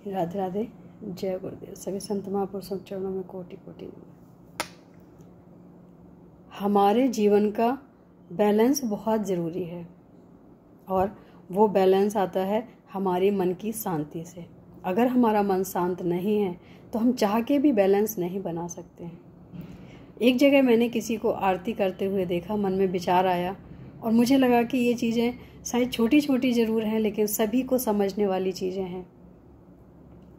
राधे राधे। जय गुरुदेव। सभी संत महापुरुषों के चरणों में कोटि कोटि। हमारे जीवन का बैलेंस बहुत ज़रूरी है और वो बैलेंस आता है हमारे मन की शांति से। अगर हमारा मन शांत नहीं है तो हम चाह के भी बैलेंस नहीं बना सकते हैं। एक जगह मैंने किसी को आरती करते हुए देखा, मन में विचार आया और मुझे लगा कि ये चीज़ें शायद छोटी छोटी ज़रूर हैं लेकिन सभी को समझने वाली चीज़ें हैं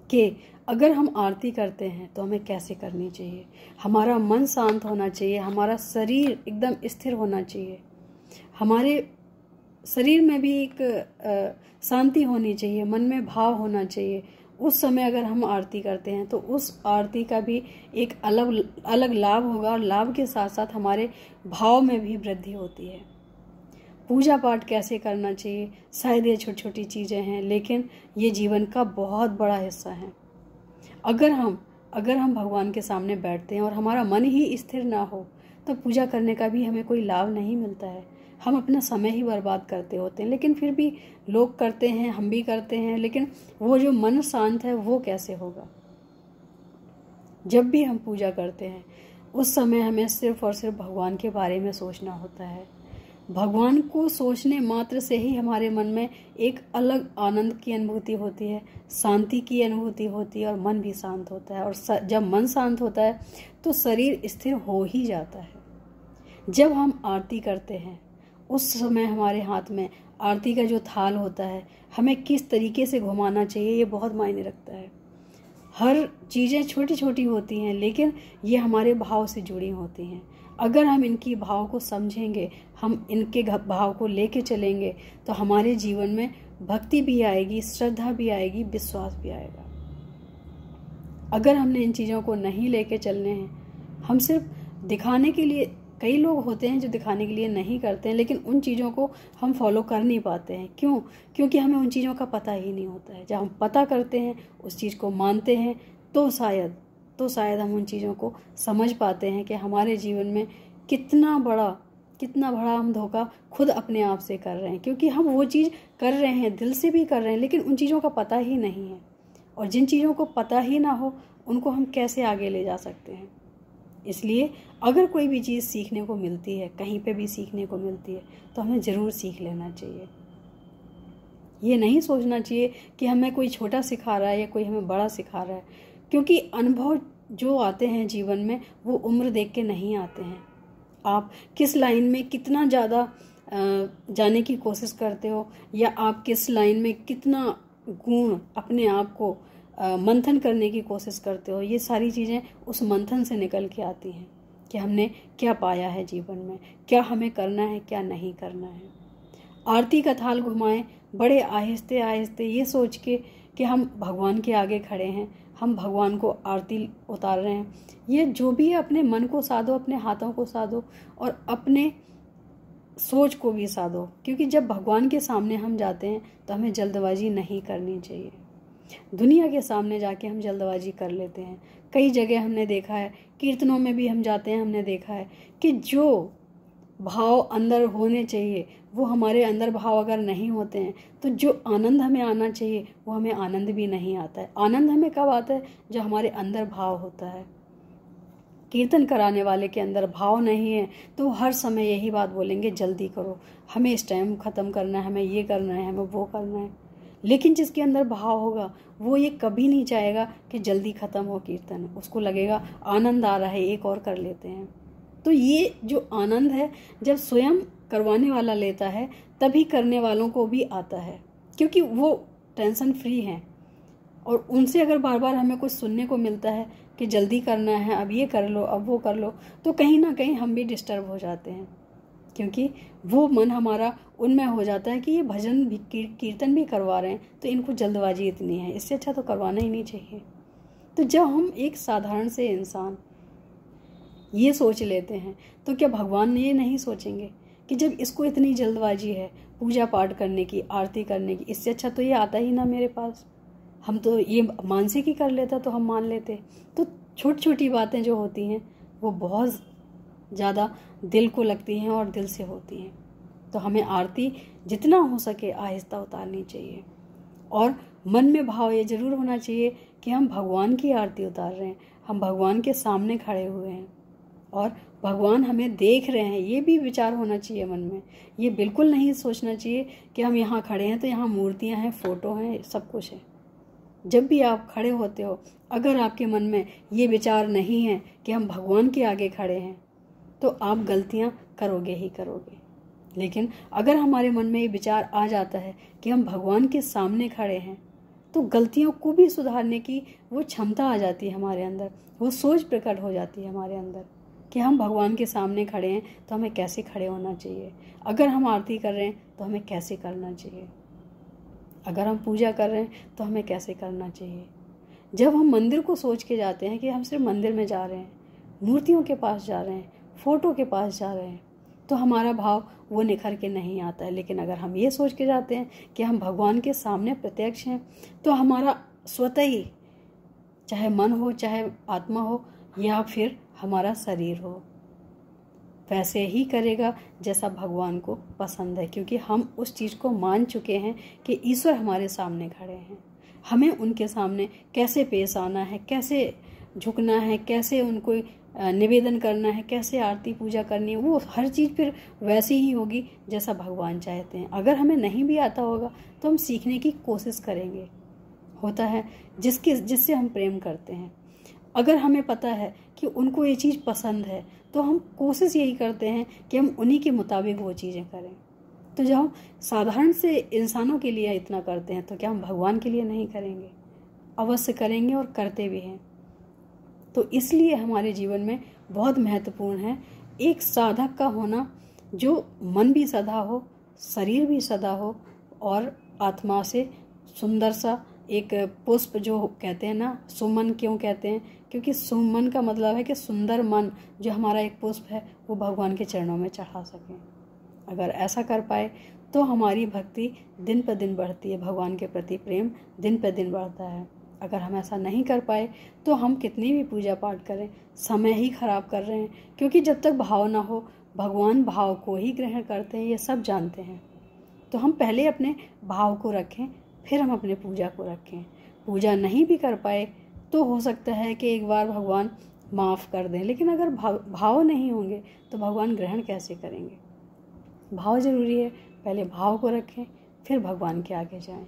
कि अगर हम आरती करते हैं तो हमें कैसे करनी चाहिए। हमारा मन शांत होना चाहिए, हमारा शरीर एकदम स्थिर होना चाहिए, हमारे शरीर में भी एक शांति होनी चाहिए, मन में भाव होना चाहिए। उस समय अगर हम आरती करते हैं तो उस आरती का भी एक अलग अलग लाभ होगा और लाभ के साथ साथ हमारे भाव में भी वृद्धि होती है। पूजा पाठ कैसे करना चाहिए, शायद ये छोटी छोटी चीज़ें हैं लेकिन ये जीवन का बहुत बड़ा हिस्सा है। अगर हम भगवान के सामने बैठते हैं और हमारा मन ही स्थिर ना हो तो पूजा करने का भी हमें कोई लाभ नहीं मिलता है। हम अपना समय ही बर्बाद करते होते हैं, लेकिन फिर भी लोग करते हैं, हम भी करते हैं, लेकिन वो जो मन शांत है वो कैसे होगा। जब भी हम पूजा करते हैं उस समय हमें सिर्फ और सिर्फ भगवान के बारे में सोचना होता है। भगवान को सोचने मात्र से ही हमारे मन में एक अलग आनंद की अनुभूति होती है, शांति की अनुभूति होती है और मन भी शांत होता है। और जब मन शांत होता है तो शरीर स्थिर हो ही जाता है। जब हम आरती करते हैं उस समय हमारे हाथ में आरती का जो थाल होता है, हमें किस तरीके से घुमाना चाहिए ये बहुत मायने रखता है। हर चीज़ें छोटी छोटी होती हैं लेकिन ये हमारे भाव से जुड़ी होती हैं। अगर हम इनकी भाव को समझेंगे, हम इनके भाव को लेके चलेंगे तो हमारे जीवन में भक्ति भी आएगी, श्रद्धा भी आएगी, विश्वास भी आएगा। अगर हमने इन चीज़ों को नहीं लेके चलने हैं, हम सिर्फ दिखाने के लिए, कई लोग होते हैं जो दिखाने के लिए नहीं करते हैं लेकिन उन चीज़ों को हम फॉलो कर नहीं पाते हैं। क्यों? क्योंकि हमें उन चीज़ों का पता ही नहीं होता है। जब हम पता करते हैं, उस चीज़ को मानते हैं तो शायद हम उन चीज़ों को समझ पाते हैं कि हमारे जीवन में कितना बड़ा हम धोखा खुद अपने आप से कर रहे हैं। क्योंकि हम वो चीज़ कर रहे हैं, दिल से भी कर रहे हैं, लेकिन उन चीज़ों का पता ही नहीं है। और जिन चीज़ों को पता ही ना हो उनको हम कैसे आगे ले जा सकते हैं। इसलिए अगर कोई भी चीज़ सीखने को मिलती है, कहीं पे भी सीखने को मिलती है तो हमें ज़रूर सीख लेना चाहिए। ये नहीं सोचना चाहिए कि हमें कोई छोटा सिखा रहा है या कोई हमें बड़ा सिखा रहा है, क्योंकि अनुभव जो आते हैं जीवन में वो उम्र देख के नहीं आते हैं। आप किस लाइन में कितना ज़्यादा जाने की कोशिश करते हो या आप किस लाइन में कितना गुण अपने आप को मंथन करने की कोशिश करते हो, ये सारी चीज़ें उस मंथन से निकल के आती हैं कि हमने क्या पाया है जीवन में, क्या हमें करना है, क्या नहीं करना है। आरती का थाल घुमाएं बड़े आहिस्ते आहिस्ते, ये सोच के कि हम भगवान के आगे खड़े हैं, हम भगवान को आरती उतार रहे हैं। ये जो भी है अपने मन को साधो, अपने हाथों को साधो और अपने सोच को भी साधो। क्योंकि जब भगवान के सामने हम जाते हैं तो हमें जल्दबाजी नहीं करनी चाहिए। दुनिया के सामने जाके हम जल्दबाजी कर लेते हैं। कई जगह हमने देखा है, कीर्तनों में भी हम जाते हैं, हमने देखा है कि जो भाव अंदर होने चाहिए वो हमारे अंदर भाव अगर नहीं होते हैं तो जो आनंद हमें आना चाहिए वो हमें आनंद भी नहीं आता है। आनंद हमें कब आता है? जो हमारे अंदर भाव होता है। कीर्तन कराने वाले के अंदर भाव नहीं है तो हर समय यही बात बोलेंगे, जल्दी करो, हमें इस टाइम ख़त्म करना है, हमें ये करना है, हमें वो करना है। लेकिन जिसके अंदर भाव होगा वो ये कभी नहीं चाहेगा कि जल्दी ख़त्म हो कीर्तन। उसको लगेगा आनंद आ रहा है, एक और कर लेते हैं। तो ये जो आनंद है जब स्वयं करवाने वाला लेता है तभी करने वालों को भी आता है, क्योंकि वो टेंशन फ्री हैं। और उनसे अगर बार बार हमें कुछ सुनने को मिलता है कि जल्दी करना है, अब ये कर लो, अब वो कर लो, तो कहीं ना कहीं हम भी डिस्टर्ब हो जाते हैं। क्योंकि वो मन हमारा उनमें हो जाता है कि ये भजन भी, कीर्तन भी करवा रहे हैं तो इनको जल्दबाजी इतनी है, इससे अच्छा तो करवाना ही नहीं चाहिए। तो जब हम एक साधारण से इंसान ये सोच लेते हैं तो क्या भगवान ये नहीं सोचेंगे कि जब इसको इतनी जल्दबाजी है पूजा पाठ करने की, आरती करने की, इससे अच्छा तो ये आता ही ना मेरे पास, हम तो ये मानसिक ही कर लेता तो हम मान लेते। तो छोटी छोटी बातें जो होती हैं वो बहुत ज़्यादा दिल को लगती हैं और दिल से होती हैं। तो हमें आरती जितना हो सके आहिस्ता उतारनी चाहिए। और मन में भाव ये जरूर होना चाहिए कि हम भगवान की आरती उतार रहे हैं, हम भगवान के सामने खड़े हुए हैं और भगवान हमें देख रहे हैं। ये भी विचार होना चाहिए मन में। ये बिल्कुल नहीं सोचना चाहिए कि हम यहाँ खड़े हैं तो यहाँ मूर्तियाँ हैं, फोटो हैं, सब कुछ है। जब भी आप खड़े होते हो, अगर आपके मन में ये विचार नहीं है कि हम भगवान के आगे खड़े हैं, तो आप गलतियाँ करोगे ही करोगे। लेकिन अगर हमारे मन में ये विचार आ जाता है कि हम भगवान के सामने खड़े हैं, तो गलतियों को भी सुधारने की वो क्षमता आ जाती है हमारे अंदर, वो सोच प्रकट हो जाती है हमारे अंदर कि हम भगवान के सामने खड़े हैं तो हमें कैसे खड़े होना चाहिए। अगर हम आरती कर रहे हैं तो हमें कैसे करना चाहिए। अगर हम पूजा कर रहे हैं तो हमें कैसे करना चाहिए। जब हम मंदिर को सोच के जाते हैं कि हम सिर्फ मंदिर में जा रहे हैं, मूर्तियों के पास जा रहे हैं, फोटो के पास जा रहे हैं, तो हमारा भाव वो निखर के नहीं आता है। लेकिन अगर हम ये सोच के जाते हैं कि हम भगवान के सामने प्रत्यक्ष हैं, तो हमारा स्वतः ही, चाहे मन हो, चाहे आत्मा हो, या फिर हमारा शरीर हो, वैसे ही करेगा जैसा भगवान को पसंद है। क्योंकि हम उस चीज़ को मान चुके हैं कि ईश्वर हमारे सामने खड़े हैं। हमें उनके सामने कैसे पेश आना है, कैसे झुकना है, कैसे उनको निवेदन करना है, कैसे आरती पूजा करनी है, वो हर चीज़ फिर वैसी ही होगी जैसा भगवान चाहते हैं। अगर हमें नहीं भी आता होगा तो हम सीखने की कोशिश करेंगे। होता है जिससे हम प्रेम करते हैं, अगर हमें पता है कि उनको ये चीज़ पसंद है, तो हम कोशिश यही करते हैं कि हम उन्हीं के मुताबिक वो चीज़ें करें। तो जब हम साधारण से इंसानों के लिए इतना करते हैं, तो क्या हम भगवान के लिए नहीं करेंगे? अवश्य करेंगे और करते भी हैं। तो इसलिए हमारे जीवन में बहुत महत्वपूर्ण है एक साधक का होना, जो मन भी सदा हो, शरीर भी सदा हो, और आत्मा से सुंदर सा एक पुष्प, जो कहते हैं ना, सुमन क्यों कहते हैं? क्योंकि सुमन का मतलब है कि सुंदर मन, जो हमारा एक पुष्प है, वो भगवान के चरणों में चढ़ा सकें। अगर ऐसा कर पाए तो हमारी भक्ति दिन पर दिन बढ़ती है, भगवान के प्रति प्रेम दिन पर दिन बढ़ता है। अगर हम ऐसा नहीं कर पाए तो हम कितनी भी पूजा पाठ करें, समय ही खराब कर रहे हैं। क्योंकि जब तक भाव ना हो, भगवान भाव को ही ग्रहण करते हैं, ये सब जानते हैं। तो हम पहले अपने भाव को रखें, फिर हम अपने पूजा को रखें। पूजा नहीं भी कर पाए तो हो सकता है कि एक बार भगवान माफ़ कर दें, लेकिन अगर भाव नहीं होंगे तो भगवान ग्रहण कैसे करेंगे? भाव ज़रूरी है। पहले भाव को रखें, फिर भगवान के आगे जाएं।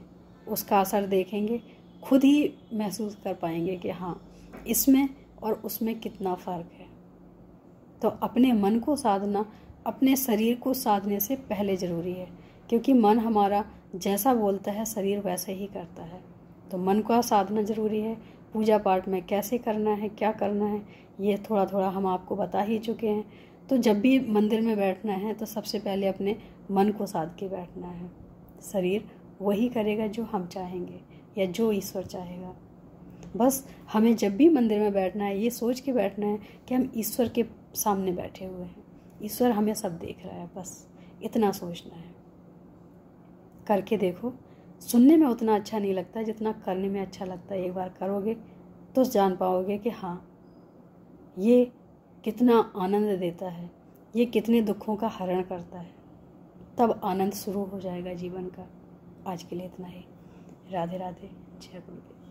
उसका असर देखेंगे, खुद ही महसूस कर पाएंगे कि हाँ, इसमें और उसमें कितना फ़र्क है। तो अपने मन को साधना अपने शरीर को साधने से पहले ज़रूरी है, क्योंकि मन हमारा जैसा बोलता है, शरीर वैसे ही करता है। तो मन का साधना ज़रूरी है। पूजा पाठ में कैसे करना है, क्या करना है, ये थोड़ा थोड़ा हम आपको बता ही चुके हैं। तो जब भी मंदिर में बैठना है तो सबसे पहले अपने मन को साध के बैठना है। शरीर वही करेगा जो हम चाहेंगे या जो ईश्वर चाहेगा। बस हमें जब भी मंदिर में बैठना है, ये सोच के बैठना है कि हम ईश्वर के सामने बैठे हुए हैं, ईश्वर हमें सब देख रहा है। बस इतना सोचना है। करके देखो, सुनने में उतना अच्छा नहीं लगता जितना करने में अच्छा लगता है। एक बार करोगे तो जान पाओगे कि हाँ, ये कितना आनंद देता है, ये कितने दुखों का हरण करता है। तब आनंद शुरू हो जाएगा जीवन का। आज के लिए इतना ही। राधे राधे। जय गुरुदेव।